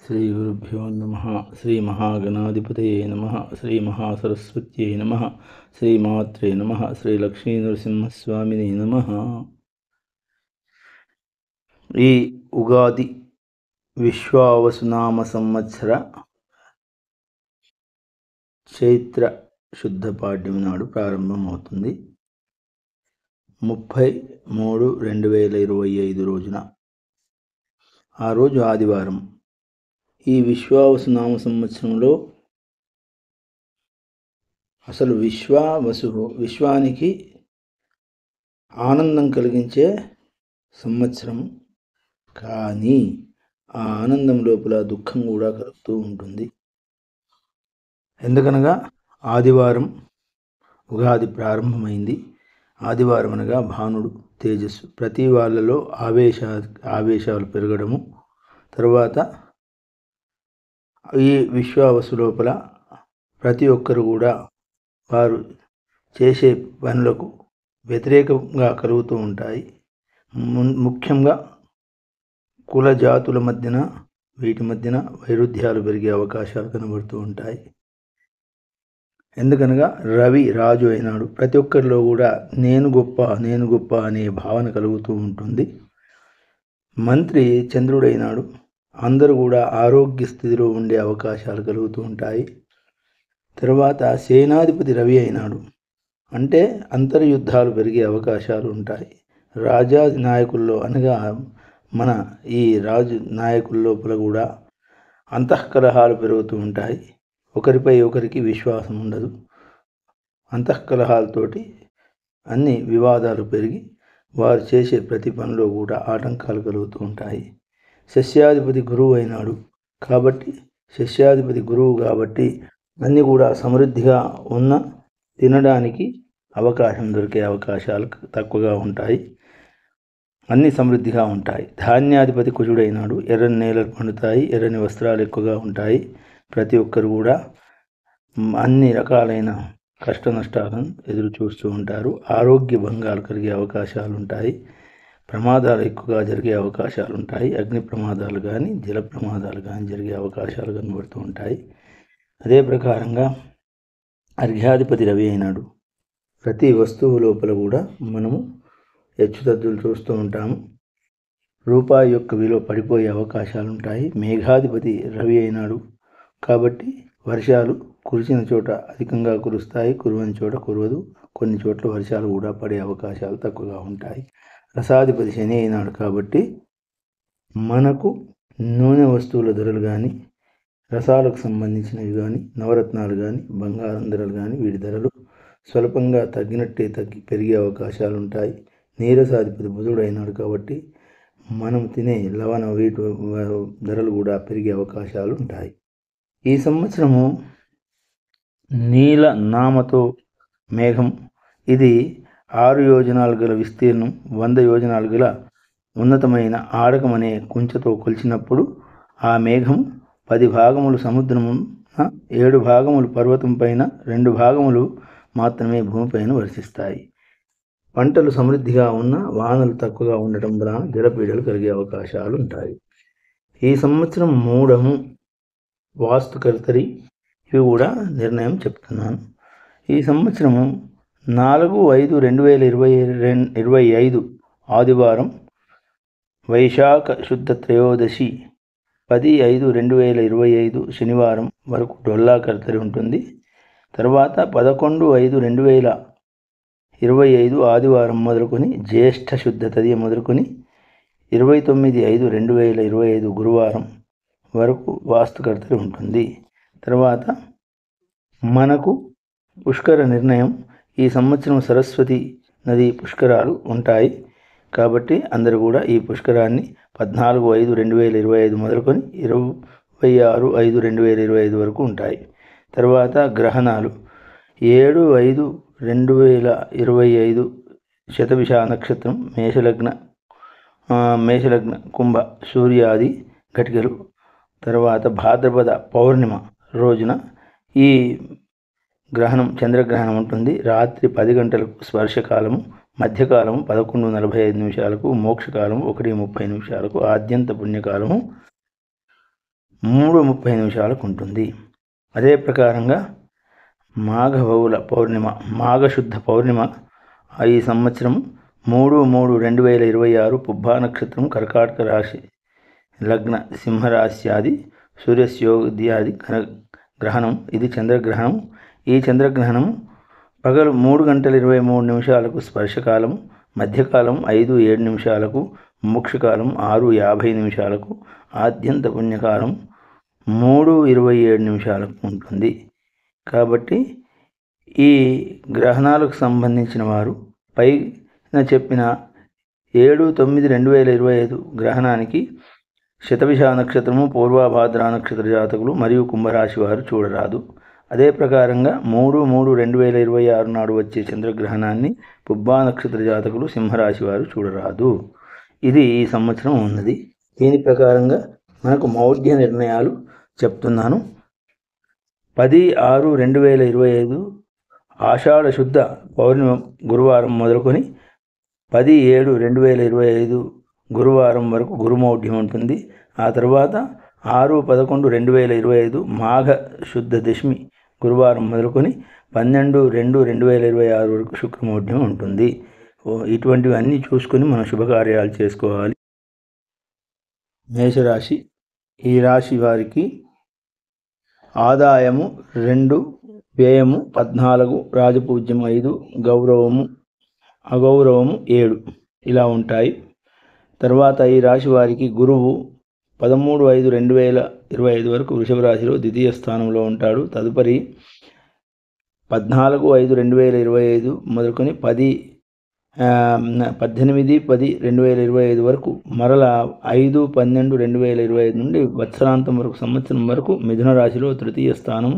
శ్రీ గురుభ్యో నమ. శ్రీ మహాగణాధిపతయే నమ. శ్రీ మహాసరస్వత్యై నమ. శ్రీమాత్రే నమ. శ్రీ లక్ష్మీ నరసింహస్వామిని నమ. ఈ ఉగాది విశ్వావసునామ సంవత్సర చైత్ర శుద్ధ పాడ్యమి నాడు ప్రారంభమవుతుంది. 30/3/2025 రోజున, ఆ రోజు ఆదివారం. ఈ విశ్వావసునామ సంవత్సరంలో అసలు విశ్వానికి ఆనందం కలిగించే సంవత్సరం, కానీ ఆ ఆనందం లోపల దుఃఖం కూడా కలుగుతూ ఉంటుంది. ఎందుకనగా ఆదివారం ఉగాది ప్రారంభమైంది. ఆదివారం అనగా భానుడు తేజస్సు, ప్రతి వాళ్ళలో ఆవేశాలు పెరగడము, తర్వాత ఈ విశ్వావసు లోపల ప్రతి ఒక్కరు కూడా వారు చేసే పనులకు వ్యతిరేకంగా కలుగుతూ ఉంటాయి. ముఖ్యంగా కుల జాతుల మధ్యన వీటి మధ్యన వైరుధ్యాలు పెరిగే అవకాశాలు కనబడుతూ ఉంటాయి. ఎందుకనగా రవి రాజు అయినాడు. ప్రతి ఒక్కరిలో కూడా నేను గొప్ప అనే భావన కలుగుతూ ఉంటుంది. మంత్రి చంద్రుడైనాడు. అందరూ కూడా ఆరోగ్య స్థితిలో ఉండే అవకాశాలు కలుగుతూ ఉంటాయి. తర్వాత సేనాధిపతి రవి అయినాడు. అంటే అంతర్యుద్ధాలు పెరిగే అవకాశాలు ఉంటాయి. రాజాది నాయకుల్లో అనగా మన ఈ రాజు నాయకుల లోపల కూడా అంతఃకలహాలు పెరుగుతూ ఉంటాయి. ఒకరిపై ఒకరికి విశ్వాసం ఉండదు. అంతఃకలహాలతోటి అన్ని వివాదాలు పెరిగి వారు చేసే ప్రతి పనిలో కూడా ఆటంకాలు కలుగుతూ ఉంటాయి. సస్యాధిపతి గురువు అయినాడు. కాబట్టి సస్యాధిపతి గురువు కాబట్టి అన్నీ కూడా సమృద్ధిగా ఉన్న తినడానికి అవకాశం దొరికే అవకాశాలు తక్కువగా ఉంటాయి. అన్నీ సమృద్ధిగా ఉంటాయి. ధాన్యాధిపతి కుజుడైనాడు. ఎర్రని నేలలు పండుతాయి. ఎర్రని వస్త్రాలు ఎక్కువగా ఉంటాయి. ప్రతి ఒక్కరు కూడా అన్ని రకాలైన కష్ట నష్టాలను ఎదురు చూస్తూ ఉంటారు. ఆరోగ్య భంగాలు కలిగే అవకాశాలు ఉంటాయి. ప్రమాదాలు ఎక్కువగా జరిగే అవకాశాలు ఉంటాయి. అగ్ని ప్రమాదాలు కానీ జల ప్రమాదాలు కానీ జరిగే అవకాశాలు కనబడుతూ ఉంటాయి. అదే ప్రకారంగా అర్ఘ్యాధిపతి రవి అయినాడు. ప్రతి వస్తువు లోపల కూడా మనము హెచ్చుతగ్గులు చూస్తూ ఉంటాము. రూపాయి యొక్క విలువ పడిపోయే అవకాశాలు ఉంటాయి. మేఘాధిపతి రవి అయినాడు. కాబట్టి వర్షాలు కురిసిన చోట అధికంగా కురుస్తాయి, కురవని చోట కురవదు. కొన్ని చోట్ల వర్షాలు కూడా పడే అవకాశాలు తక్కువగా ఉంటాయి. రసాధిపతి శని అయినాడు. కాబట్టి మనకు నూనె వస్తువుల ధరలు కానీ, రసాలకు సంబంధించినవి కానీ, నవరత్నాలు కానీ, బంగారం ధరలు కానీ, వీటి ధరలు స్వల్పంగా తగ్గినట్టే పెరిగే అవకాశాలు ఉంటాయి. నీరసాధిపతి బుధుడు అయినాడు. కాబట్టి మనం తినే లవణ వీటి ధరలు కూడా పెరిగే అవకాశాలు ఉంటాయి. ఈ సంవత్సరము నీల నామతో మేఘం, ఇది 6 యోజనాలు గల విస్తీర్ణం, 100 యోజనాలు గల ఉన్నతమైన ఆడకం అనే కుంచెతో కొలిచినప్పుడు ఆ మేఘం 10 భాగములు సముద్రము, 7 భాగములు పర్వతం పైన, 2 భాగములు మాత్రమే భూమిపైన వర్షిస్తాయి. పంటలు సమృద్ధిగా ఉన్న, వానలు తక్కువగా ఉండటం వలన జలపీడలు కలిగే అవకాశాలు ఉంటాయి. ఈ సంవత్సరం మూఢము, వాస్తుకర్తరి, ఇవి కూడా నిర్ణయం చెప్తున్నాను. ఈ సంవత్సరము 4/5/2025 ఆదివారం, వైశాఖ శుద్ధ త్రయోదశి 10/5/2025 శనివారం వరకు డొల్లా కర్తరి ఉంటుంది. తర్వాత 11/5/2025 ఆదివారం మొదలుకొని జ్యేష్ఠ శుద్ధ తదియ మొదలుకొని 29/5/2025 గురువారం వరకు వాస్తుకర్తరి ఉంటుంది. తర్వాత మనకు పుష్కర నిర్ణయం. ఈ సంవత్సరం సరస్వతి నది పుష్కరాలు ఉంటాయి. కాబట్టి అందరూ కూడా ఈ పుష్కరాన్ని 14/5/2025 మొదలుకొని 26/5/2025 వరకు ఉంటాయి. తర్వాత గ్రహణాలు 7/5/2025 శతభిష నక్షత్రం, మేషలగ్న కుంభ సూర్యాది ఘటికలు. తర్వాత భాద్రపద పౌర్ణిమ రోజున ఈ గ్రహణం, చంద్రగ్రహణం ఉంటుంది. రాత్రి 10 గంటలకు స్పర్శకాలము, మధ్యకాలము 11:45 నిమిషాలకు, మోక్షకాలము 1:30 నిమిషాలకు, ఆద్యంత పుణ్యకాలము 3:30 ఉంటుంది. అదే ప్రకారంగా మాఘబహుళ పౌర్ణిమ, మాఘశుద్ధ పౌర్ణిమ ఈ సంవత్సరం 3/3/2026 పుబ్బా నక్షత్రం, కర్కాటక రాశి, లగ్న సింహరాశ్యాది, సూర్యస్యోదయాది గ్రహణం. ఇది చంద్రగ్రహణం. ఈ చంద్రగ్రహణం పగలు 3:23 స్పర్శకాలము, మధ్యకాలం 5:07, మోక్షకాలం 6:50, ఆద్యంత పుణ్యకాలం 3:27 ఉంటుంది. కాబట్టి ఈ గ్రహణాలకు సంబంధించిన వారు పైన చెప్పిన 7/9/2025 గ్రహణానికి శతభిష నక్షత్రము, పూర్వభాద్ర నక్షత్ర జాతకులు మరియు కుంభరాశి వారు చూడరాదు. అదే ప్రకారంగా 3/3/2026 నాడు వచ్చే చంద్రగ్రహణాన్ని పుబ్బా నక్షత్ర జాతకులు, సింహరాశి వారు చూడరాదు. ఇది ఈ సంవత్సరం ఉన్నది. దీని ప్రకారంగా మనకు మౌఢ్య నిర్ణయాలు చెప్తున్నాను. 10/6/2025 ఆషాఢ శుద్ధ పౌర్ణిమ గురువారం మొదలుకొని 10/7/2025 గురువారం వరకు గురుమౌఢ్యం ఉంటుంది. ఆ తర్వాత 6/11/2025 మాఘ శుద్ధ దశమి గురువారం మొదలుకొని 12/2/2026 వరకు శుక్రమౌఢ్యం ఉంటుంది. ఇటువంటివన్నీ చూసుకొని మనం శుభకార్యాలు చేసుకోవాలి. మేషరాశి. ఈ రాశి వారికి ఆదాయము 2, వ్యయము 14, రాజపూజ్యం 5, గౌరవము అగౌరవము 7 ఇలా ఉంటాయి. తర్వాత ఈ రాశి వారికి గురువు 13/5/2025 వరకు వృషభ రాశిలో ద్వితీయ స్థానంలో ఉంటాడు. తదుపరి 14/5/2025 మొదలుకొని 18/10/2025 వరకు మరలా 5/12/2025 నుండి వత్సరాంతం వరకు సంవత్సరం వరకు మిథున రాశిలో తృతీయ స్థానము,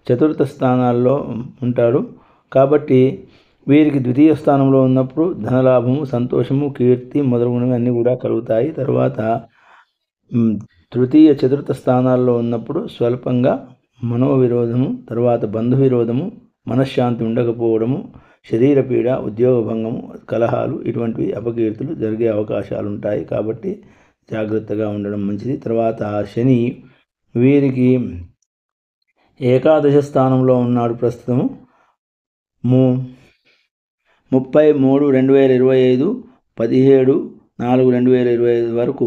చతుర్థ స్థానాల్లో ఉంటాడు. కాబట్టి వీరికి ద్వితీయ స్థానంలో ఉన్నప్పుడు ధనలాభము, సంతోషము, కీర్తి మొదలగునవి అన్నీ కూడా కలుగుతాయి. తర్వాత తృతీయ చతుర్థ స్థానాల్లో ఉన్నప్పుడు స్వల్పంగా మనోవిరోధము, తర్వాత బంధు విరోధము, మనశ్శాంతి ఉండకపోవడము, శరీర పీడ, ఉద్యోగ భంగము, కలహాలు ఇటువంటివి అపకీర్తులు జరిగే అవకాశాలు ఉంటాయి. కాబట్టి జాగ్రత్తగా ఉండడం మంచిది. తర్వాత శని వీరికి ఏకాదశ స్థానంలో ఉన్నాడు. ప్రస్తుతము 30/3/2025, 17/4/2025 వరకు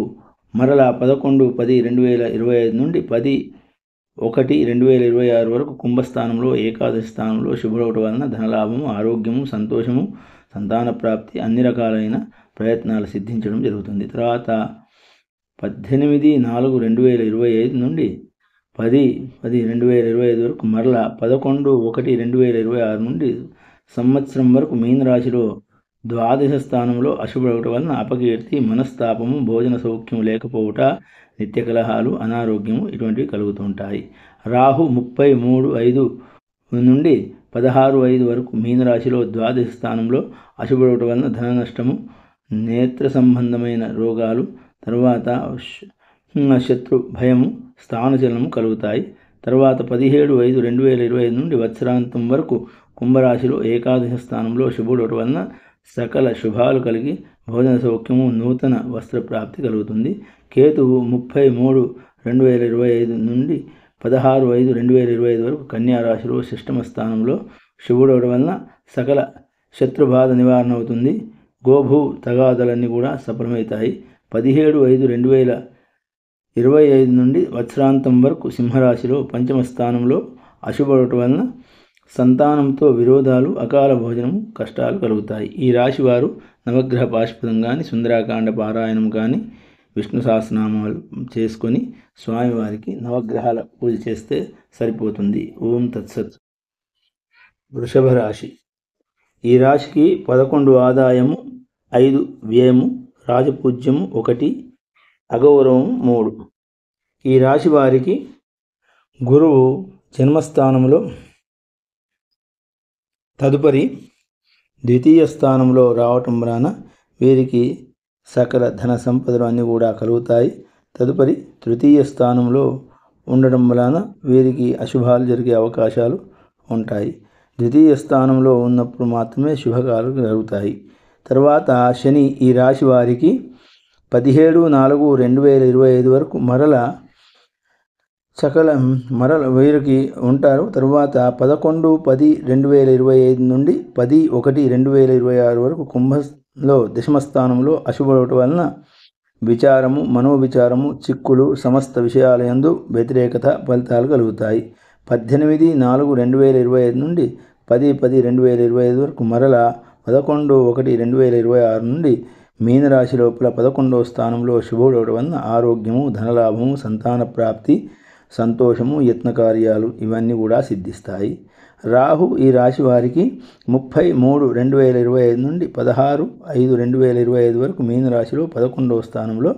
మరలా 11/10/2025 నుండి 10/1/2026 వరకు కుంభస్థానంలో ఏకాదశి స్థానంలో శుభ్రవటం వలన ధనలాభము, ఆరోగ్యము, సంతోషము, సంతాన ప్రాప్తి, అన్ని రకాలైన ప్రయత్నాలు సిద్ధించడం జరుగుతుంది. తర్వాత 18/4/2025 నుండి 10/10/2025 వరకు మరలా 11/1/2026 నుండి సంవత్సరం వరకు మీనరాశిలో ద్వాదశ స్థానంలో అశుభవటం వలన అపకీర్తి, మనస్తాపము, భోజన సౌఖ్యం లేకపోవుట, నిత్య కలహాలు, అనారోగ్యము ఇటువంటివి కలుగుతుంటాయి. రాహు 33/5 నుండి 16/5 వరకు మీనరాశిలో ద్వాదశ స్థానంలో అశుభవటం వలన ధన నష్టము, నేత్ర సంబంధమైన రోగాలు, తర్వాత శత్రు భయము, స్థానచలనము కలుగుతాయి. తర్వాత 17/5/2025 నుండి వత్సరాంతం వరకు కుంభరాశిలో ఏకాదశ స్థానంలో శుభుడవటం వలన సకల శుభాలు కలిగి భోజన సౌఖ్యము, నూతన వస్త్ర ప్రాప్తి కలుగుతుంది. కేతువు 30/3/2025 నుండి 16/5/2025 వరకు కన్యారాశిలో షష్టమ స్థానంలో శుభుడవటం వలన సకల శత్రుబాధ నివారణ అవుతుంది. గోభూ తగాదలన్నీ కూడా సఫలమవుతాయి. 17/5/2025 నుండి వత్సరాంతం వరకు సింహరాశిలో పంచమ స్థానంలో అశుభవటం వలన సంతానంతో విరోధాలు, అకాల భోజనము, కష్టాలు కలుగుతాయి. ఈ రాశి వారు నవగ్రహ పాశుపతం కానీ, సుందరాకాండ పారాయణం కానీ, విష్ణు సహస్రనామాలు చేసుకొని స్వామివారికి నవగ్రహాల పూజ చేస్తే సరిపోతుంది. ఓం తత్సత్. వృషభ రాశి. ఈ రాశికి 11 ఆదాయము, 5 వ్యయము, రాజపూజ్యము 1, అగౌరవము 3. ఈ రాశి వారికి గురువు జన్మస్థానంలో, తదుపరి ద్వితీయ స్థానంలో రావటం వలన వీరికి సకల ధన సంపదలు అన్నీ కూడా కలుగుతాయి. తదుపరి తృతీయ స్థానంలో ఉండడం వలన వీరికి అశుభాలు జరిగే అవకాశాలు ఉంటాయి. ద్వితీయ స్థానంలో ఉన్నప్పుడు మాత్రమే శుభకాలు జరుగుతాయి. తర్వాత శని ఈ రాశి వారికి 17/4/2025 వరకు మరల సకల మరల వీరికి ఉంటారు. తరువాత 11/10/2025 నుండి 10/1/2026 వరకు కుంభంలో దశమస్థానంలో అశుభుడవటం వలన విచారము, మనోవిచారము, చిక్కులు, సమస్త విషయాలయందు వ్యతిరేకత ఫలితాలు కలుగుతాయి. 18/4/2025 నుండి 10/10/2025 వరకు మరల 11/1/2026 నుండి మీనరాశి లోపల 11వ స్థానంలో శుభుడవటం వలన ఆరోగ్యము, ధనలాభము, సంతాన ప్రాప్తి, సంతోషము, యత్నకార్యాలు ఇవన్నీ కూడా సిద్ధిస్తాయి. రాహు ఈ రాశి వారికి 30/3/2025 నుండి 16/5/2025 వరకు మీనరాశిలో 11వ స్థానంలో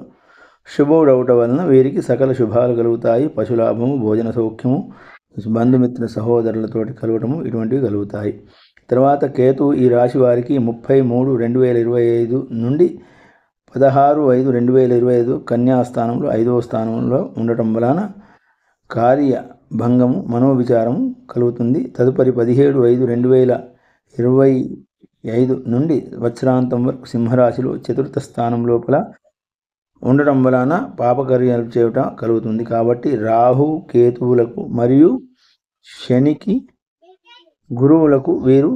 శుభుడవటం వలన వీరికి సకల శుభాలు కలుగుతాయి. పశులాభము, భోజన సౌఖ్యము, బంధుమిత్ర సహోదరులతోటి కలవటము ఇటువంటివి కలుగుతాయి. తర్వాత కేతు ఈ రాశి వారికి 30/3/2025 నుండి 16/5/2025 కన్యాస్థానంలో 5వ స్థానంలో ఉండటం వలన కార్యభంగము, మనోవిచారము కలుగుతుంది. తదుపరి 17/5/2025 నుండి వత్సరాంతం వరకు సింహరాశిలో 4వ స్థానం లోపల ఉండటం వలన పాపకార్యాలు చేయటం కలుగుతుంది. కాబట్టి రాహు, కేతువులకు మరియు శనికి, గురువులకు వీరు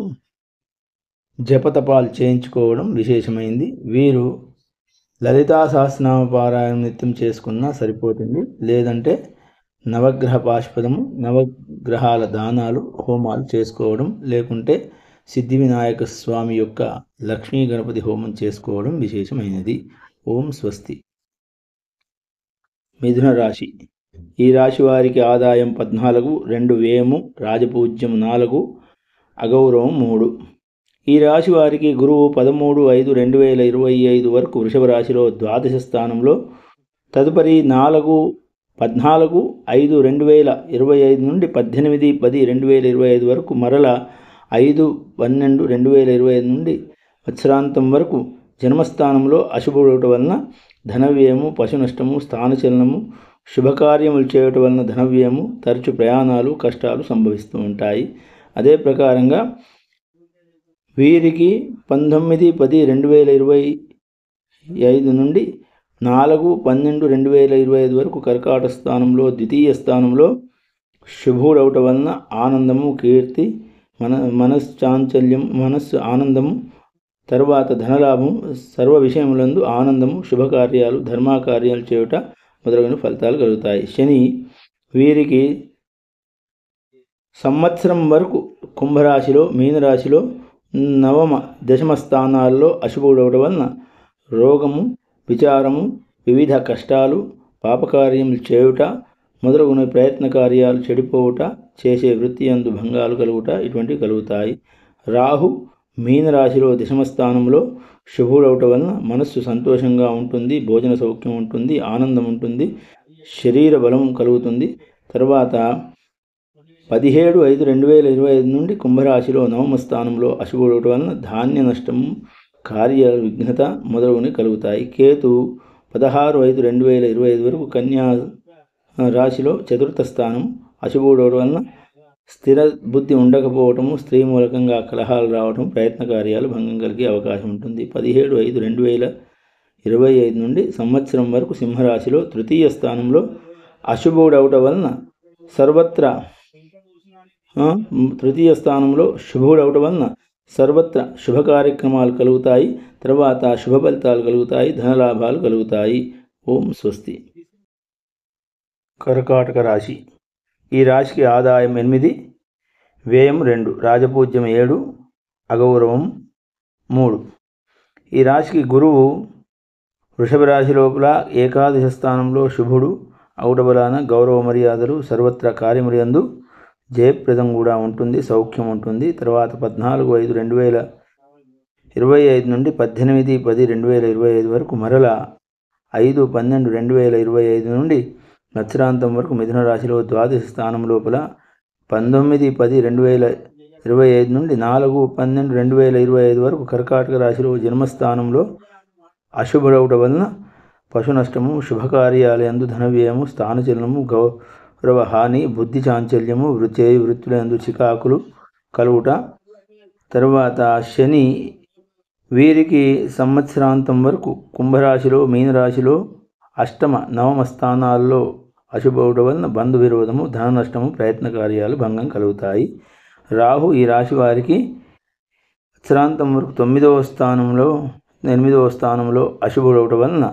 జపతపాలు చేయించుకోవడం విశేషమైంది. వీరు లలితా సహస్రనామ పారాయణం నిత్యం చేసుకున్నా సరిపోతుంది. లేదంటే నవగ్రహ పాశుపదము, నవగ్రహాల దానాలు, హోమాలు చేసుకోవడం, లేకుంటే సిద్ధి వినాయక స్వామి యొక్క లక్ష్మీ గణపతి హోమం చేసుకోవడం విశేషమైనది. ఓం స్వస్తి. మిథున రాశి ఈ రాశి వారికి ఆదాయం 14, 2 వ్యయము, రాజపూజ్యం 4, అగౌరవం 3. ఈ రాశి వారికి గురువు 13/5/2025 వరకు వృషభ రాశిలో ద్వాదశ స్థానంలో, తదుపరి 14/5/2025 నుండి 18/10/2025 వరకు మరల 5/12/2025 నుండి వత్సరాంతం వరకు జన్మస్థానంలో అశుభుడవటం వలన ధనవ్యయము, పశునష్టము, స్థానచలనము, శుభకార్యములు చేయటం వలన ధనవ్యయము, తరచు ప్రయాణాలు, కష్టాలు సంభవిస్తూ ఉంటాయి. అదే ప్రకారంగా వీరికి 19/10/2025 నుండి 4/12/2025 వరకు కర్కాట స్థానంలో ద్వితీయ స్థానంలో శుభుడవటం వలన ఆనందము, కీర్తి, మనశ్చాంచల్యం, మనస్సు ఆనందము, తరువాత ధనలాభం, సర్వ విషయములందు ఆనందము, శుభకార్యాలు, ధర్మకార్యాలు చేయుట మొదలైన ఫలితాలు కలుగుతాయి. శని వీరికి సంవత్సరం వరకు కుంభరాశిలో, మీనరాశిలో 9వ, 10వ స్థానాల్లో అశుభుడవటం వలన రోగము, విచారము, వివిధ కష్టాలు, పాపకార్యములు చేయుట మొదలగున ప్రయత్న కార్యాలు చెడిపోవుట, చేసే వృత్తి యందు భంగాలు కలుగుట ఇటువంటివి కలుగుతాయి. రాహు మీనరాశిలో 10వ స్థానంలో శుభుడవటం వలన మనస్సు సంతోషంగా ఉంటుంది, భోజన సౌఖ్యం ఉంటుంది, ఆనందం ఉంటుంది, శరీర బలం కలుగుతుంది. తర్వాత 17/5/2025 నుండి కుంభరాశిలో 9వ స్థానంలో అశుభుడవటం వలన ధాన్య నష్టము, కార్య విఘ్నత మొదలగునవి కలుగుతాయి. కేతు 16/5/2025 వరకు కన్యా రాశిలో 4వ స్థానం అశుభుడవటం వలన స్థిర బుద్ధి ఉండకపోవటము, స్త్రీ మూలకంగా కలహాలు రావటం, ప్రయత్న కార్యాలు భంగం కలిగే అవకాశం ఉంటుంది. 17/5/2025 నుండి సంవత్సరం వరకు సింహరాశిలో 3వ స్థానంలో అశుభుడవటం వలన సర్వత్రా 3వ స్థానంలో శుభుడవటం వలన సర్వత్ర శుభ కార్యక్రమాలు కలుగుతాయి. తర్వాత శుభ ఫలితాలు కలుగుతాయి, ధనలాభాలు కలుగుతాయి. ఓం స్వస్తి. కర్కాటక రాశి ఈ రాశికి ఆదాయం 8, వ్యయం 2, రాజపూజ్యం 7, అగౌరవం 3. ఈ రాశికి గురువు వృషభ రాశి లోపల ఏకాదశ స్థానంలో శుభుడు అవుట వలన గౌరవ మర్యాదలు, సర్వత్ర కార్యములందు జయప్రదం కూడా ఉంటుంది, సౌఖ్యం ఉంటుంది. తర్వాత 14/5/2025 నుండి 18/10/2025 వరకు మరల 5/12/2025 నుండి వత్సరాంతం వరకు మిథున రాశిలో ద్వాదశ స్థానం లోపల 19/10/2025 నుండి 4/12/2025 వరకు కర్కాటక రాశిలో జన్మస్థానంలో అశుభుడవటం వలన పశు నష్టము, శుభకార్యాలయందు ధనవ్యయము, స్థానచలనము, గౌరవ హాని, బుద్ధి చాంచల్యము, వృత్తులందు చికాకులు కలుగుట. తరువాత శని వీరికి సంవత్సరాంతం వరకు కుంభరాశిలో, మీనరాశిలో 8వ, 9వ స్థానాల్లో అశుభవుట వలన బంధు విరోధము, ధన నష్టము, ప్రయత్న కార్యాలు భంగం కలుగుతాయి. రాహు ఈ రాశి వారికి ఉత్తరాంతం వరకు 9వ స్థానంలో 8వ స్థానంలో అశుభుడవట వలన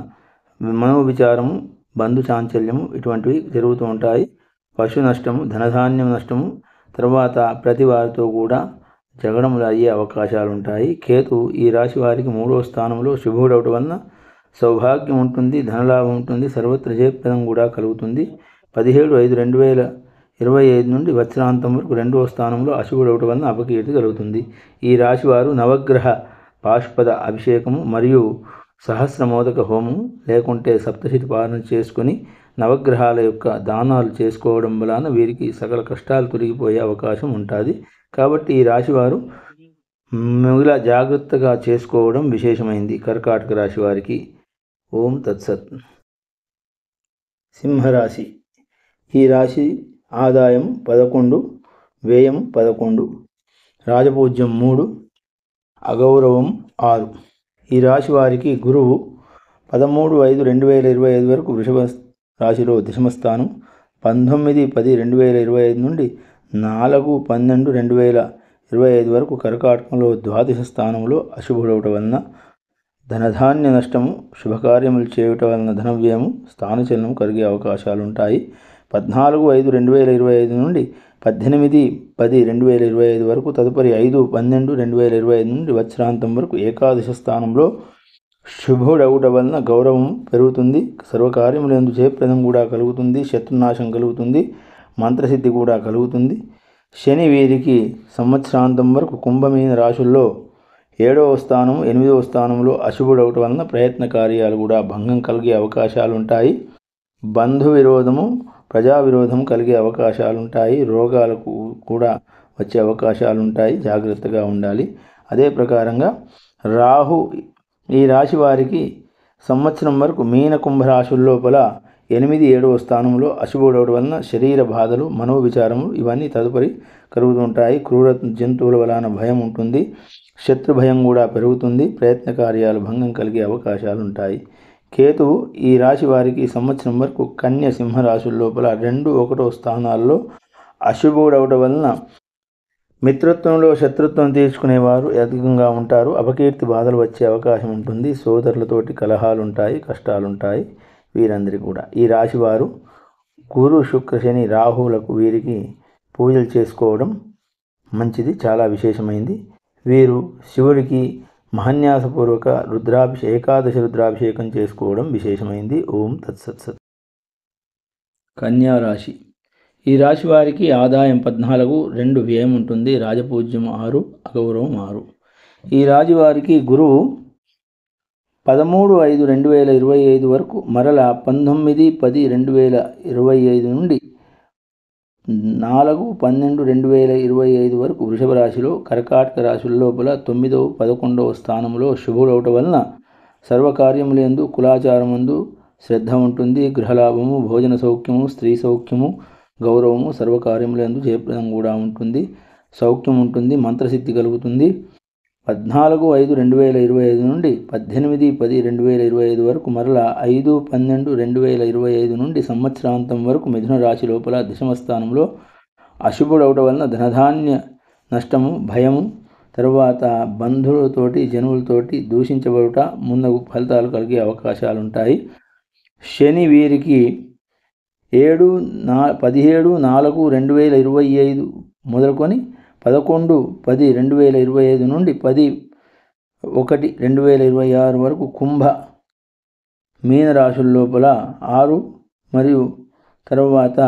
మనోవిచారము, బంధు చాంచల్యము ఇటువంటివి జరుగుతూ ఉంటాయి. పశు నష్టము, ధనధాన్యం నష్టము, తర్వాత ప్రతి వారితో కూడా జగడములు అయ్యే అవకాశాలు ఉంటాయి. కేతు ఈ రాశి వారికి 3వ స్థానంలో శుభుడవట వలన సౌభాగ్యం ఉంటుంది, ధనలాభం ఉంటుంది, సర్వత్ర జయప్రదం కూడా కలుగుతుంది. 17/5/2025 నుండి వత్సరాంతం వరకు 2వ స్థానంలో అశుభుడవట వలన అపకీర్తి కలుగుతుంది. ఈ రాశివారు నవగ్రహ పాశుపద అభిషేకము మరియు సహస్రమోదక హోమం లేకుంటే సప్తశతి పాలన చేసుకొని నవగ్రహాల యొక్క దానాలు చేసుకోవడం వలన వీరికి సకల కష్టాలు తొలగిపోయే అవకాశం ఉంటుంది. కాబట్టి ఈ రాశివారు మిగిలిన జాగ్రత్తగా చేసుకోవడం విశేషమైంది కర్కాటక రాశి వారికి. ఓం తత్సత్. సింహరాశి. ఈ రాశి ఆదాయం 11, వ్యయం 11, రాజపూజ్యం 3, అగౌరవం 6. ఈ రాశి వారికి గురువు 13/5/2025 వరకు వృషభ రాశిలో దశమస్థానం, 19/10/2025 నుండి 4/12/2025 వరకు కర్కాటకంలో ద్వాదశ స్థానంలో అశుభుడవట వలన ధనధాన్య నష్టము, శుభకార్యములు చేయుట వలన ధనవ్యయము, స్థానచలనం కలిగే అవకాశాలు ఉంటాయి. 14/5/2025 నుండి 18/10/2025 వరకు, తదుపరి 5/12/2025 నుండి వత్సరాంతం వరకు ఏకాదశ స్థానంలో శుభుడవుట వలన గౌరవం పెరుగుతుంది, సర్వకార్యములందు జయప్రదం కూడా కలుగుతుంది, శత్రునాశం కలుగుతుంది, మంత్రసిద్ధి కూడా కలుగుతుంది. శని వీరికి సంవత్సరాంతం వరకు కుంభమీన రాశుల్లో 7వ స్థానం 8వ స్థానంలో అశుభుడవట వలన ప్రయత్న కార్యాలు కూడా భంగం కలిగే అవకాశాలు ఉంటాయి. బంధు విరోధము, ప్రజా విరోధం కలిగే అవకాశాలు ఉంటాయి. రోగాలకు కూడా వచ్చే అవకాశాలు ఉంటాయి, జాగ్రత్తగా ఉండాలి. అదే ప్రకారంగా రాహు ఈ రాశి వారికి సంవత్సరం వరకు మీన కుంభరాశుల లోపల 8, 7వ స్థానంలో అశుభుడవట వలన శరీర బాధలు, మనోవిచారములు ఇవన్నీ తదుపరి కలుగుతుంటాయి. క్రూర జంతువుల వలన భయం ఉంటుంది, శత్రు భయం కూడా పెరుగుతుంది, ప్రయత్న కార్యాలు భంగం కలిగే అవకాశాలు ఉంటాయి. కేతువు ఈ రాశి వారికి సంవత్సరం వరకు కన్య సింహరాశుల లోపల 2, 1వ స్థానాల్లో అశుభుడవట వలన మిత్రత్వంలో శత్రుత్వం తీర్చుకునేవారు అధికంగా ఉంటారు. అపకీర్తి బాధలు వచ్చే అవకాశం ఉంటుంది. సోదరులతోటి కలహాలు ఉంటాయి, కష్టాలుంటాయి వీరందరికీ కూడా. ఈ రాశివారు గురు, శుక్ర, శని, రాహువులకు వీరికి పూజలు చేసుకోవడం మంచిది, చాలా విశేషమైంది. వీరు శివుడికి మహాన్యాసపూర్వక ఏకాదశి రుద్రాభిషేకం చేసుకోవడం విశేషమైంది. ఓం తత్సత్. కన్యా రాశి. ఈ రాశి వారికి ఆదాయం 14, 2 వ్యయం ఉంటుంది, రాజపూజ్యం 6, అగౌరవం 6. ఈ రాశి వారికి గురువు 13/5/2025 వరకు, మరలా 19/10/2025 నుండి 4/12/2025 వరకు వృషభ రాశిలో, కర్కాటక రాశుల లోపల 9వ 11వ స్థానంలో శుభుడవట వలన సర్వకార్యములందు కులాచారమందు శ్రద్ధ ఉంటుంది, గృహలాభము, భోజన సౌఖ్యము, స్త్రీ సౌఖ్యము, గౌరవము, సర్వకార్యములందు జయప్రదం కూడా ఉంటుంది, సౌఖ్యం ఉంటుంది, మంత్రసిద్ధి కలుగుతుంది. 14/5/2025 నుండి 18/10/2025 వరకు, మరలా 5/12/2025 నుండి సంవత్సరాంతం వరకు మిథున రాశి లోపల దశమ స్థానంలో అశుభుడవట వలన ధనధాన్య నష్టము, భయము, తరువాత బంధువులతోటి జనువులతోటి దూషించబడుట ముందు ఫలితాలు కలిగే అవకాశాలు ఉంటాయి. శని వీరికి 17/4/2025 మొదలుకొని 11/10/2025 నుండి 10/1/2026 వరకు కుంభ మీన రాశుల లోపల 6 మరియు తర్వాత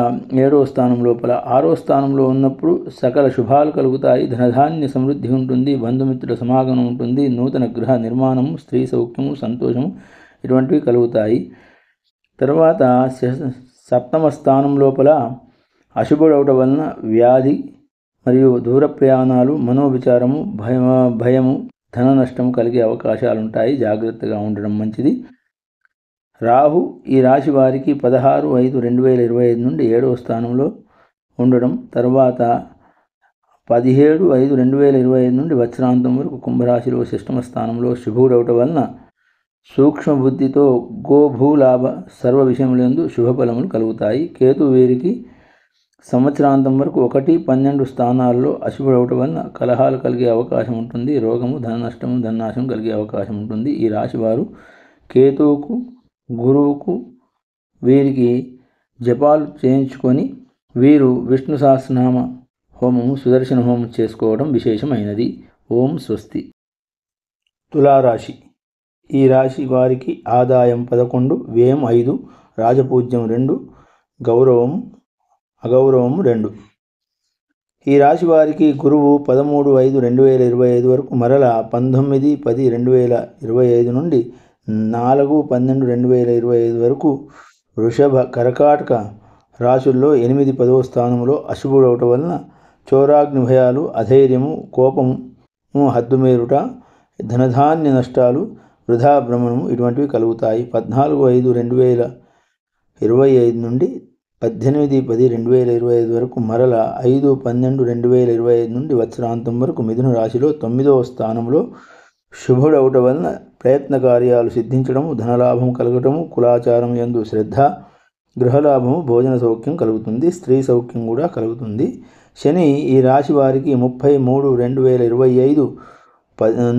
7వ స్థానం లోపల 6వ స్థానంలో ఉన్నప్పుడు సకల శుభాలు కలుగుతాయి, ధనధాన్య సమృద్ధి ఉంటుంది, బంధుమిత్రుల సమాగమం ఉంటుంది, నూతన గృహ నిర్మాణము, స్త్రీ సౌఖ్యము, సంతోషము ఇటువంటివి కలుగుతాయి. తర్వాత 7వ స్థానం లోపల అశుభుడవట వలన వ్యాధి మరియు దూర ప్రయాణాలు, మనోవిచారము, భయము, ధన నష్టం కలిగే అవకాశాలు ఉంటాయి, జాగ్రత్తగా ఉండడం మంచిది. రాహు ఈ రాశి వారికి 16/5/2025 నుండి 7వ స్థానంలో ఉండడం, తర్వాత 17/5/2025 నుండి వత్సరాంతం వరకు కుంభరాశిలో 6వ స్థానంలో శుభుడవట వలన సూక్ష్మ బుద్ధితో గోభూలాభ సర్వ విషయములందు శుభఫలములు కలుగుతాయి. కేతు వీరికి సంవత్సరాంతం వరకు 1, 12 స్థానాల్లో అశుభుడవటం వలన కలహాలు కలిగే అవకాశం ఉంటుంది. రోగము, ధన నష్టము, ధననాశం కలిగే అవకాశం ఉంటుంది. ఈ రాశి వారు కేతువుకు, గురువుకు వీరికి జపాలు చేయించుకొని వీరు విష్ణు సహస్రనామ హోమము, సుదర్శన హోమం చేసుకోవడం విశేషమైనది. ఓం స్వస్తి. తులారాశి. ఈ రాశి వారికి ఆదాయం 11, వ్యయం 5, రాజపూజ్యం 2, గౌరవం అగౌరవం 2. ఈ రాశి వారికి గురువు 13/5/2025 వరకు, మరల 19/10/2025 నుండి 4/12/2025 వరకు వృషభ, కర్కాటక రాశుల్లో 8, 10వ స్థానంలో అశుభుడవటం వలన చోరాగ్ని భయాలు, అధైర్యము, కోపము, హద్దుమీరుట, ధనధాన్య నష్టాలు, వృధా భ్రమణము ఇటువంటివి కలుగుతాయి. 14/5/2025 నుండి 18/10/2025 వరకు, మరల 5/12/2025 నుండి వత్సరాంతం వరకు మిథున రాశిలో 9వ స్థానంలో శుభుడవటం వలన ప్రయత్న కార్యాలు సిద్ధించడము, ధనలాభం కలగటము, కులాచారం యందు శ్రద్ధ, గృహలాభము, భోజన సౌఖ్యం కలుగుతుంది. స్త్రీ సౌఖ్యం కూడా కలుగుతుంది. శని ఈ రాశి వారికి 30/3/2025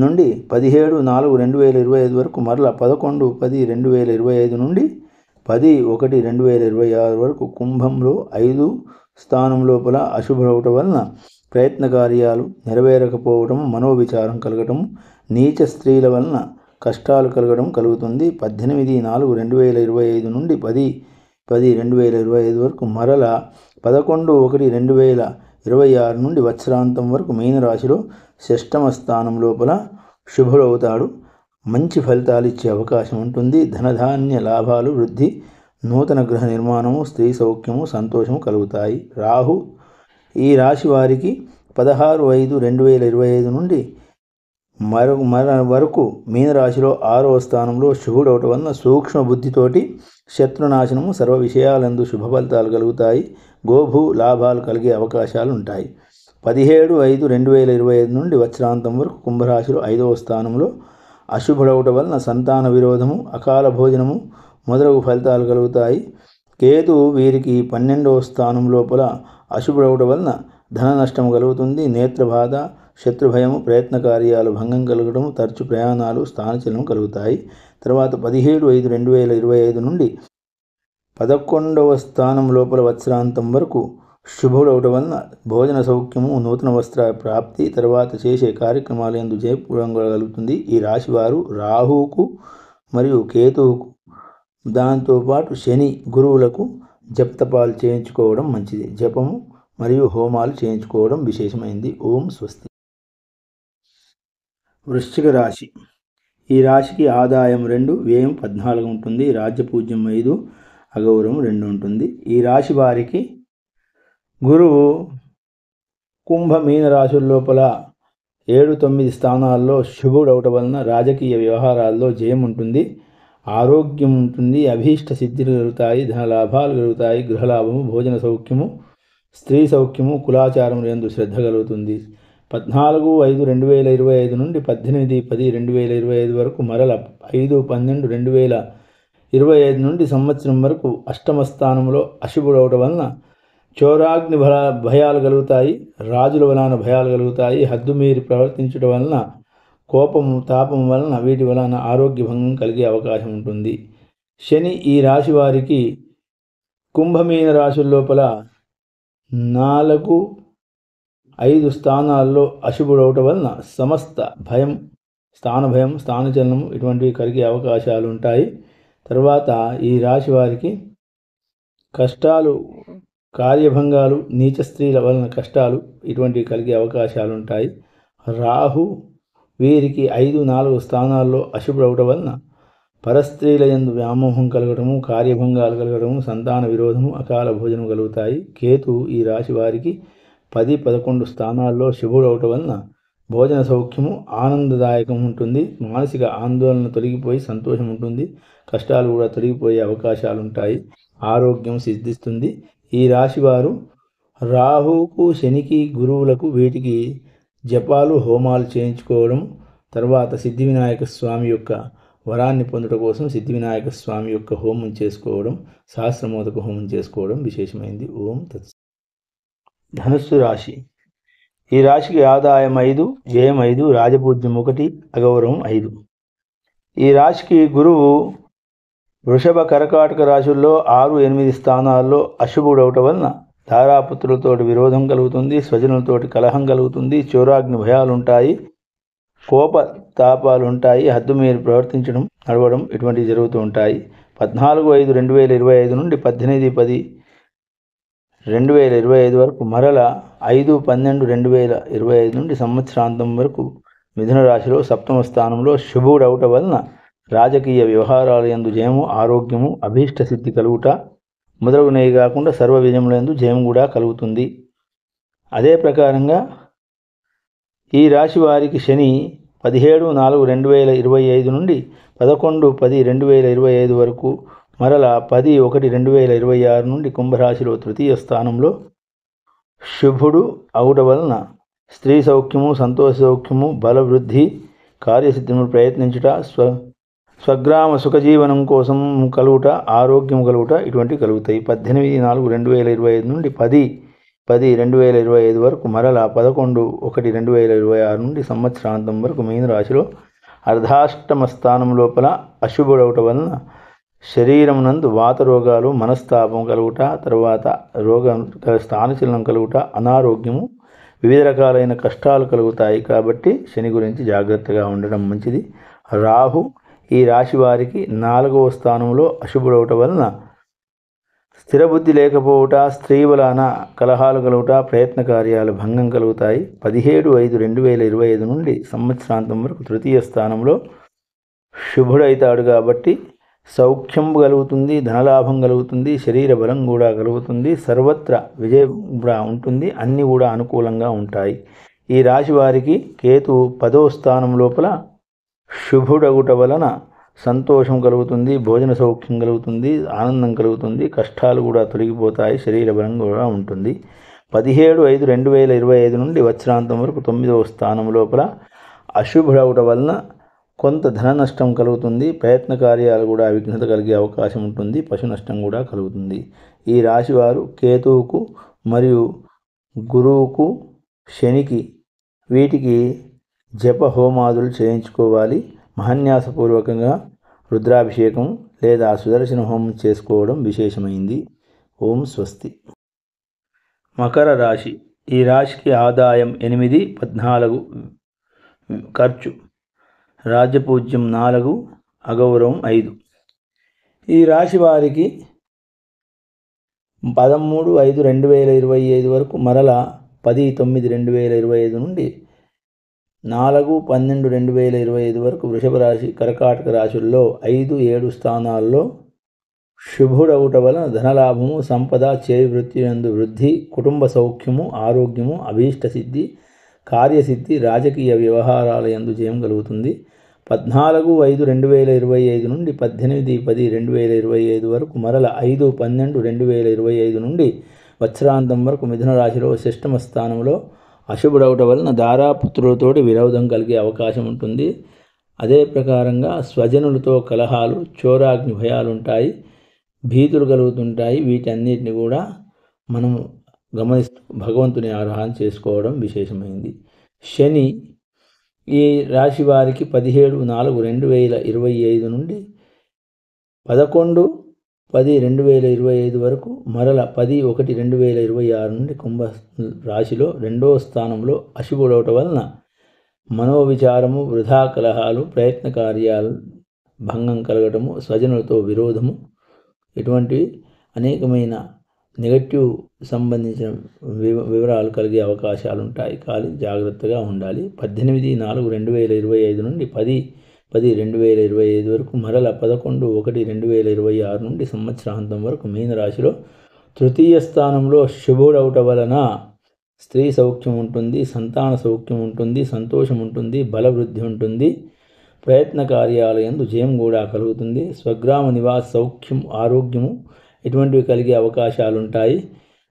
నుండి 17/4/2025 వరకు, మరల 11/10/2025 నుండి 10/1/2026 వరకు కుంభంలో 5 స్థానం లోపల అశుభడవటం వలన ప్రయత్న కార్యాలు నెరవేరకపోవటము, మనోవిచారం కలగటము, నీచ స్త్రీల వలన కష్టాలు కలగడం కలుగుతుంది. 18/4/2025 నుండి 10/10/2025 వరకు, మరల 11/1/2026 నుండి వత్సరాంతం వరకు మీనరాశిలో 6వ స్థానం లోపల శుభుడవుతాడు. మంచి ఫలితాలు ఇచ్చే అవకాశం ఉంటుంది. ధనధాన్య లాభాలు, వృద్ధి, నూతన గృహ నిర్మాణము, స్త్రీ సౌఖ్యము, సంతోషము కలుగుతాయి. రాహు ఈ రాశి వారికి 16/5/2025 నుండి వరకు మీనరాశిలో 6వ స్థానంలో శుభుడవటం వలన సూక్ష్మ బుద్ధితోటి శత్రునాశనము, సర్వ విషయాలందు శుభ ఫలితాలు కలుగుతాయి. గోభూ లాభాలు కలిగే అవకాశాలు ఉంటాయి. 17/5/2025 నుండి వత్సరాంతం వరకు కుంభరాశిలో 5వ స్థానంలో అశుభుడవటం వలన సంతాన విరోధము, అకాల భోజనము మొదలగు ఫలితాలు కలుగుతాయి. కేతు వీరికి 12వ స్థానం లోపల అశుభుడవటం వలన ధన నష్టము కలుగుతుంది. నేత్రబాధ, శత్రుభయము, ప్రయత్న కార్యాలు భంగం కలగడము, తరచు ప్రయాణాలు, స్థానచలనం కలుగుతాయి. తర్వాత 17/5/2025 నుండి 11వ స్థానం లోపల వత్సరాంతం వరకు శుభుడవటం వలన భోజన సౌఖ్యము, నూతన వస్త్ర ప్రాప్తి, తర్వాత చేసే కార్యక్రమాలు యందు జయపూర్వం కలుగుతుంది. ఈ రాశివారు రాహువుకు మరియు కేతువుకు, దాంతోపాటు శని, గురువులకు జపతపాలు చేయించుకోవడం మంచిది. జపము మరియు హోమాలు చేయించుకోవడం విశేషమైంది. ఓం స్వస్తి. వృశ్చిక రాశి. ఈ రాశికి ఆదాయం 2, వ్యయం 14 ఉంటుంది. రాజ్యపూజ్యం 5, అగౌరవం 2 ఉంటుంది. ఈ రాశి వారికి గురువు కుంభ, మీన రాశుల లోపల 7, 9 స్థానాల్లో శుభుడవటం వలన రాజకీయ వ్యవహారాల్లో జయం ఉంటుంది. ఆరోగ్యం ఉంటుంది. అభీష్ట సిద్ధిలు కలుగుతాయి. ధన లాభాలు కలుగుతాయి. గృహలాభము, భోజన సౌఖ్యము, స్త్రీ సౌఖ్యము, కులాచారం యందు శ్రద్ధ కలుగుతుంది. 14/5/2025 నుండి 18/10/2025 వరకు, మరల 5/12/2025 నుండి సంవత్సరం వరకు 8వ స్థానంలో అశుభుడవటం వలన చోరాగ్ని భయాలు కలుగుతాయి. రాజుల వలన భయాలు కలుగుతాయి. హద్దు మీరి ప్రవర్తించడం వలన కోపము, తాపం వలన వీటి వలన ఆరోగ్య భంగం కలిగే అవకాశం ఉంటుంది. శని ఈ రాశి వారికి కుంభమీన రాశుల లోపల 4, 5 స్థానాల్లో అశుభుడవటం వలన సమస్త భయం, స్థానభయం, స్థానచలనము ఇటువంటివి కలిగే అవకాశాలు ఉంటాయి. తర్వాత ఈ రాశి వారికి కష్టాలు, కార్యభంగాలు, నీచ స్త్రీల వలన కష్టాలు ఇటువంటివి కలిగే అవకాశాలు ఉంటాయి. రాహు వీరికి 5, 4 స్థానాల్లో అశుభుడవటం వలన పరస్త్రీల యందు వ్యామోహం కలగడము, కార్యభంగాలు కలగడము, సంతాన విరోధము, అకాల భోజనం కలుగుతాయి. కేతు ఈ రాశి వారికి 10, 11 స్థానాల్లో శుభుడవటం వలన భోజన సౌఖ్యము, ఆనందదాయకం ఉంటుంది. మానసిక ఆందోళన తొలగిపోయి సంతోషం ఉంటుంది. కష్టాలు కూడా తొలగిపోయే అవకాశాలు ఉంటాయి. ఆరోగ్యం సిద్ధిస్తుంది. ఈ రాశివారు రాహువుకు, శనికి, గురువులకు వీటికి జపాలు, హోమాలు చేయించుకోవడం, తర్వాత సిద్ధి వినాయక స్వామి యొక్క వరాన్ని పొందుట కోసం సిద్ధి వినాయక స్వామి యొక్క హోమం చేసుకోవడం, సహస్రమోదక హోమం చేసుకోవడం విశేషమైంది. ఓం తత్. ధనుస్సు రాశి. ఈ రాశికి ఆదాయం 5, వ్యయం 5, రాజపూజ్యం 1, అగౌరవం 5. ఈ రాశికి గురువు వృషభ, కర్కాటక రాశుల్లో 6, 8 స్థానాల్లో అశుభుడవటం వలన ధారాపుత్రులతోటి విరోధం కలుగుతుంది, స్వజనులతోటి కలహం కలుగుతుంది, చోరాగ్ని భయాలుంటాయి, కోప తాపాలుంటాయి, హద్దు మీరు ప్రవర్తించడం, నడవడం ఇటువంటివి జరుగుతూ ఉంటాయి. 14/5/2025 నుండి 18/10/2025 వరకు, మరల 5/12/2025 నుండి సంవత్సరాంతం వరకు మిథున రాశిలో సప్తమ స్థానంలో శుభుడవటం వలన రాజకీయ వ్యవహారాల యందు జయము, ఆరోగ్యము, అభీష్ట సిద్ధి కలుగుట మొదలగునవి కాకుండా సర్వ విజయములందు జయం కూడా కలుగుతుంది. అదే ప్రకారంగా ఈ రాశి వారికి శని 17/4/2025 నుండి 11/10/2025 వరకు, మరల 10/1/2026 నుండి కుంభరాశిలో తృతీయ స్థానంలో శుభుడు అవుట వలన స్త్రీ సౌఖ్యము, సంతోష సౌఖ్యము, బలవృద్ధి, కార్యసిద్ధిని ప్రయత్నించుట, స్వగ్రామ సుఖజీవనం కోసం కలుగుట, ఆరోగ్యం కలుగుట ఇటువంటివి కలుగుతాయి. 18/4/2025 నుండి 10/10/2025 వరకు, మరల 11/1/2026 నుండి సంవత్సరాంతం వరకు మీన రాశిలో అర్ధాష్టమ స్థానం లోపల అశుభుడవటం వలన శరీరం నందు వాత రోగాలు, మనస్తాపం కలుగుట, తర్వాత రోగం స్థానచలనం కలుగుట, అనారోగ్యము, వివిధ రకాలైన కష్టాలు కలుగుతాయి. కాబట్టి శని గురించి జాగ్రత్తగా ఉండడం మంచిది. రాహు ఈ రాశి వారికి 4వ స్థానంలో అశుభుడవటం వలన స్థిరబుద్ధి లేకపోవుట, స్త్రీ వలన కలహాలు కలుగుట, ప్రయత్న కార్యాలు భంగం కలుగుతాయి. 17/5/2025 నుండి సంవత్సరాంతం వరకు తృతీయ స్థానంలో శుభుడైతాడు కాబట్టి సౌఖ్యం కలుగుతుంది, ధనలాభం కలుగుతుంది, శరీర బలం కూడా కలుగుతుంది, సర్వత్రా విజయం కూడా ఉంటుంది, అన్నీ కూడా అనుకూలంగా ఉంటాయి. ఈ రాశి వారికి కేతు 10వ స్థానం లోపల శుభుడగుట వలన సంతోషం కలుగుతుంది, భోజన సౌఖ్యం కలుగుతుంది, ఆనందం కలుగుతుంది, కష్టాలు కూడా తొలగిపోతాయి, శరీర బలం కూడా ఉంటుంది. 17/5/2025 నుండి వత్సరాంతం వరకు 9వ స్థానం లోపల అశుభుడవుట వలన కొంత ధన నష్టం కలుగుతుంది, ప్రయత్న కార్యాలు కూడా విఘ్నత కలిగే అవకాశం ఉంటుంది, పశు నష్టం కూడా కలుగుతుంది. ఈ రాశివారు కేతువుకు మరియు గురువుకు, శనికి వీటికి జప హోమాదులు చేయించుకోవాలి. మహాన్యాసపూర్వకంగా రుద్రాభిషేకం లేదా సుదర్శన హోమం చేసుకోవడం విశేషమైంది. ఓం స్వస్తి. మకర రాశి. ఈ రాశికి ఆదాయం 8, 14, ఖర్చు రాజ్యపూజ్యం 4, అగౌరవం 5. ఈ రాశి వారికి 13/5/2025 వరకు, మరల 10/9/2025 నుండి 4/12/2025 వరకు వృషభ రాశి, కర్కాటక రాశుల్లో 5, 7 స్థానాల్లో శుభుడవుట వలన ధనలాభము, సంపద, చేయి వృత్తి నందు వృద్ధి, కుటుంబ సౌఖ్యము, ఆరోగ్యము, అభీష్ట సిద్ధి, కార్యసిద్ధి, రాజకీయ వ్యవహారాల యందు జయం కలుగుతుంది. 14/5/2025 నుండి 18/10/2025 వరకు, మరల 5/12/2025 నుండి వత్సరాంతం వరకు మిథున రాశిలో షష్టమ స్థానంలో అశుభుడవట వలన దారాపుత్రులతోటి విరోధం కలిగే అవకాశం ఉంటుంది. అదే ప్రకారంగా స్వజనులతో కలహాలు, చోరాగ్ని భయాలు ఉంటాయి, భీతులు కలుగుతుంటాయి. వీటన్నిటిని కూడా మనము గమనిస్తూ భగవంతుని ఆరాధన చేసుకోవడం విశేషమైంది. శని ఈ రాశి వారికి 17/4/2025 నుండి 11/10/2025 వరకు, మరల 10/1/2026 నుండి కుంభ రాశిలో 2వ స్థానంలో అశుభుడవట వలన మనోవిచారము, వృధా కలహాలు, ప్రయత్న కార్యాలు భంగం కలగటము, స్వజనులతో విరోధము, ఇటువంటి అనేకమైన నెగటివ్ సంబంధించిన వివరాలు కలిగే అవకాశాలు ఉంటాయి. కానీ జాగ్రత్తగా ఉండాలి. 18/4/2025 నుండి 10/10/2025 వరకు, మరల 11/1/2026 నుండి సంవత్సరాంతం వరకు మీన రాశిలో తృతీయ స్థానంలో శుభుడవట వలన స్త్రీ సౌఖ్యం ఉంటుంది, సంతాన సౌఖ్యం ఉంటుంది, సంతోషం ఉంటుంది, బలవృద్ధి ఉంటుంది, ప్రయత్న కార్యాల యందు జయం కూడా కలుగుతుంది, స్వగ్రామ నివాస సౌఖ్యం, ఆరోగ్యము ఇటువంటివి కలిగే అవకాశాలు ఉంటాయి.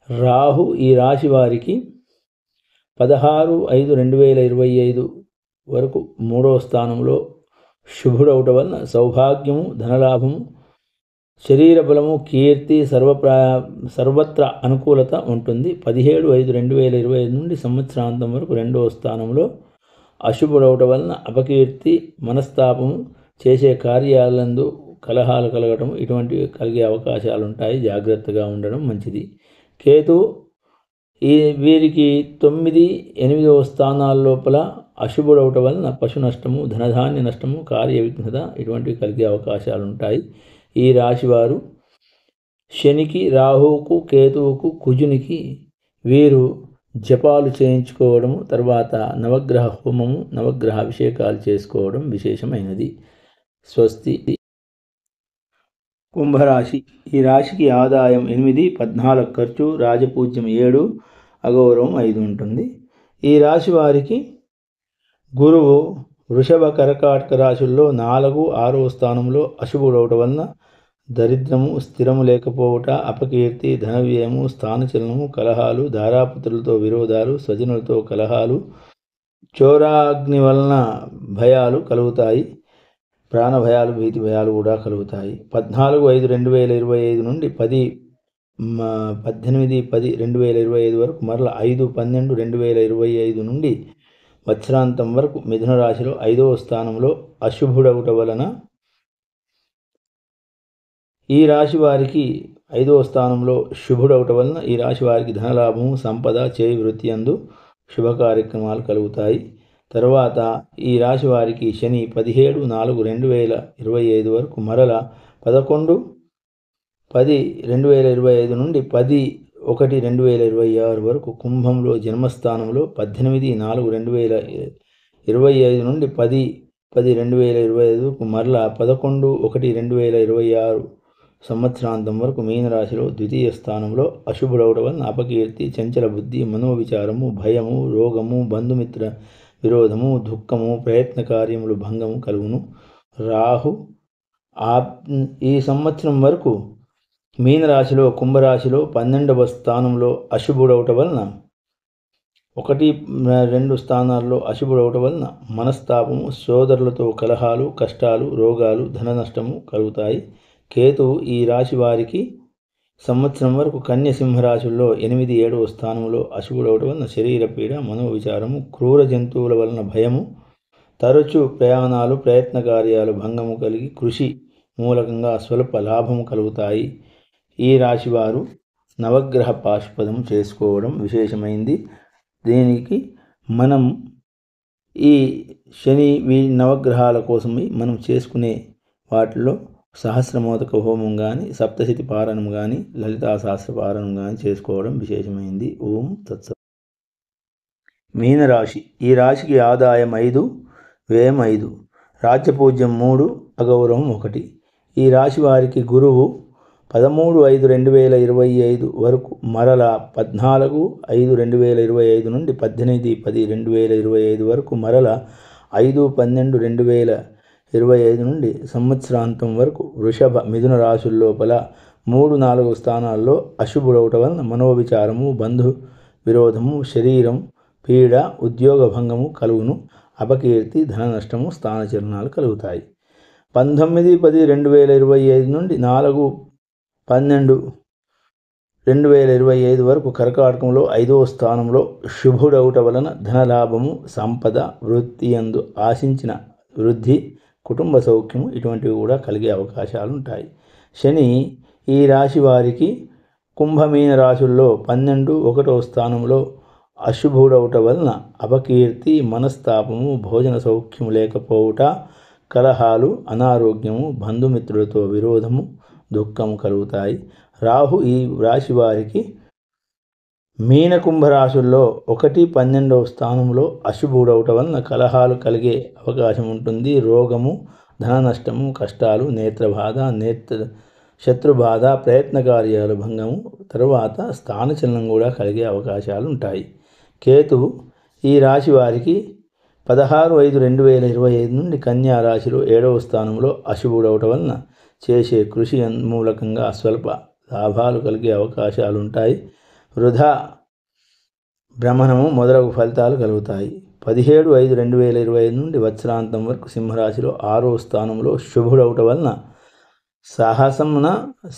రాహు ఈ రాశి వారికి 16/5/2025 వరకు 3వ స్థానంలో శుభుడవుట వలన సౌభాగ్యము, ధనలాభము, శరీర బలము, కీర్తి, సర్వత్ర అనుకూలత ఉంటుంది. 17/5/2025 నుండి సంవత్సరాంతం వరకు 2వ స్థానంలో అశుభుడవుట వలన అపకీర్తి, మనస్తాపము, చేసే కార్యాలందు కలహాలు కలగటం ఇటువంటివి కలిగే అవకాశాలు ఉంటాయి. జాగ్రత్తగా ఉండడం మంచిది. కేతు వీరికి 9, 8వ స్థానాల లోపల అశుభుడవుట వలన పశు నష్టము, ధనధాన్య నష్టము, కార్య విఘ్నత ఇటువంటివి కలిగే అవకాశాలు ఉంటాయి. ఈ రాశివారు శనికి, రాహువుకు, కేతువుకు, కుజునికి వీరు జపాలు చేయించుకోవడము, తర్వాత నవగ్రహ హోమము, నవగ్రహ అభిషేకాలు చేసుకోవడం విశేషమైనది. స్వస్తి. కుంభరాశి. ఈ రాశికి ఆదాయం 8, 14 ఖర్చు, రాజపూజ్యం 7, అగౌరవం 5 ఉంటుంది. ఈ రాశి వారికి గురువు వృషభ, కర్కాటక రాశుల్లో 4, 6వ స్థానంలో అశుభుడవుట వలన దరిద్రము, స్థిరము లేకపోవుట, అపకీర్తి, ధనవ్యయము, స్థానచలనము, కలహాలు, ధారాపుత్రులతో విరోధాలు, స్వజనులతో కలహాలు, చోరాగ్ని వలన భయాలు కలుగుతాయి. ప్రాణ భయాలు, భీతి భయాలు కూడా కలుగుతాయి. 14/5/2025 నుండి 18/10/2025 వరకు మరల 5/12/2025 నుండి వత్సరాంతం వరకు మిథున రాశిలో 5వ స్థానంలో అశుభుడవుట వలన ఈ రాశి వారికి 5వ స్థానంలో శుభుడవుట వలన ఈ రాశి వారికి ధనలాభము, సంపద, చేయి వృత్తి అందు శుభ కార్యక్రమాలు కలుగుతాయి. తర్వాత ఈ రాశి వారికి శని 17/4/2025 వరకు మరల 11/10/2025 నుండి 10/1/2026 వరకు కుంభంలో జన్మస్థానంలో 18/4/2025 నుండి 10/10/2025 వరకు మరల 11/1/2026 సంవత్సరాంతం వరకు మీనరాశిలో ద్వితీయ స్థానంలో అశుభుడవుట వలన అపకీర్తి, చంచల బుద్ధి, మనోవిచారము, భయము, రోగము, బంధుమిత్ర విరోధము, దుఃఖము, ప్రయత్న కార్యములు భంగము కలుగును. రాహు ఈ సంవత్సరం వరకు మీనరాశిలో, కుంభరాశిలో 12వ స్థానంలో అశుభుడవుట వలన 1, 2 స్థానాల్లో అశుభుడవుట వలన మనస్తాపము, సోదరులతో కలహాలు, కష్టాలు, రోగాలు, ధన నష్టము కలుగుతాయి. కేతువు ఈ రాశి వారికి సంవత్సరం వరకు కన్య, సింహరాశుల్లో 8, 7వ స్థానంలో అశుభుడవుట వలన శరీర పీడ, మనోవిచారము, క్రూర జంతువుల వలన భయము, తరచు ప్రయాణాలు, ప్రయత్న కార్యాలు భంగము కలిగి కృషి మూలకంగా స్వల్ప లాభము కలుగుతాయి. ఈ రాశివారు నవగ్రహ పాశుపదం చేసుకోవడం విశేషమైంది. దీనికి మనం ఈ శని నవగ్రహాల కోసమే మనం చేసుకునే వాటిలో సహస్రమోదక హోమం కానీ, సప్తశతి పారాయణం కానీ, లలితా సహస్ర పారాయణం కానీ చేసుకోవడం విశేషమైంది. ఓం తత్సత్. మీనరాశి. ఈ రాశికి ఆదాయం 5, వ్యయం 5, రాజ్యపూజ్యం 3, అగౌరవం 1. ఈ రాశి వారికి గురువు 13/5/2025 వరకు మరల 14/5/2025 నుండి 18/10/2025 వరకు మరల 5/12/2025 నుండి సంవత్సరాంతం వరకు వృషభ, మిథున రాశుల లోపల 3, 4 స్థానాల్లో అశుభుడవుట వలన మనోవిచారము, బంధు విరోధము, శరీరం పీడ, ఉద్యోగ భంగము కలుగును. అపకీర్తి, ధన నష్టము, స్థానచలనాలు కలుగుతాయి. 19/10/2025 నుండి 4/12/2025 వరకు కర్కాటకంలో 5వ స్థానంలో శుభుడవుట వలన ధనలాభము, సంపద, వృత్తి యందు ఆశించిన వృద్ధి, కుటుంబ సౌఖ్యము ఇటువంటివి కూడా కలిగే అవకాశాలు ఉంటాయి. శని ఈ రాశి వారికి కుంభమీన రాశుల్లో 12, 1వ స్థానంలో అశుభుడవుట వలన అపకీర్తి, మనస్తాపము, భోజన సౌఖ్యము లేకపోవుట, కలహాలు, అనారోగ్యము, బంధుమిత్రులతో విరోధము, దుఃఖము కలుగుతాయి. రాహు ఈ రాశి వారికి మీన, కుంభరాశుల్లో 1, 12వ స్థానంలో అశుభుడవుట వలన కలహాలు కలిగే అవకాశం ఉంటుంది. రోగము, ధన నష్టము, కష్టాలు, నేత్రబాధ, శత్రుబాధ, ప్రయత్న కార్యాలు భంగము, తరువాత స్థానచలనం కూడా కలిగే అవకాశాలు ఉంటాయి. కేతువు ఈ రాశి వారికి 16/5/2025 నుండి కన్యా రాశిలో 7వ స్థానంలో అశుభుడవుట వలన చేసే కృషి మూలకంగా స్వల్ప లాభాలు కలిగే అవకాశాలు ఉంటాయి. వృధా భ్రమణము మొదలగు ఫలితాలు కలుగుతాయి. 17/5/2025 నుండి వత్సరాంతం వరకు సింహరాశిలో 6వ స్థానంలో శుభుడవటం వలన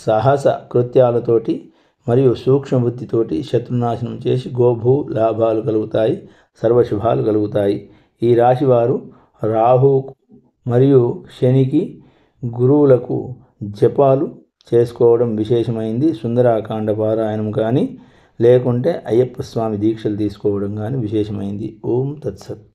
సాహస కృత్యాలతోటి మరియు సూక్ష్మబుద్ధితోటి శత్రునాశనం చేసి గోభూ లాభాలు కలుగుతాయి, సర్వశుభాలు కలుగుతాయి. ఈ రాశివారు రాహు మరియు శనికి గురువులకు జపాలు చేసుకోవడం విశేషమైంది. సుందరాకాండ పారాయణం కానీ లేకుంటే అయ్యప్ప స్వామి దీక్షలు తీసుకోవడం కానీ విశేషమైంది. ఓం తత్సత్.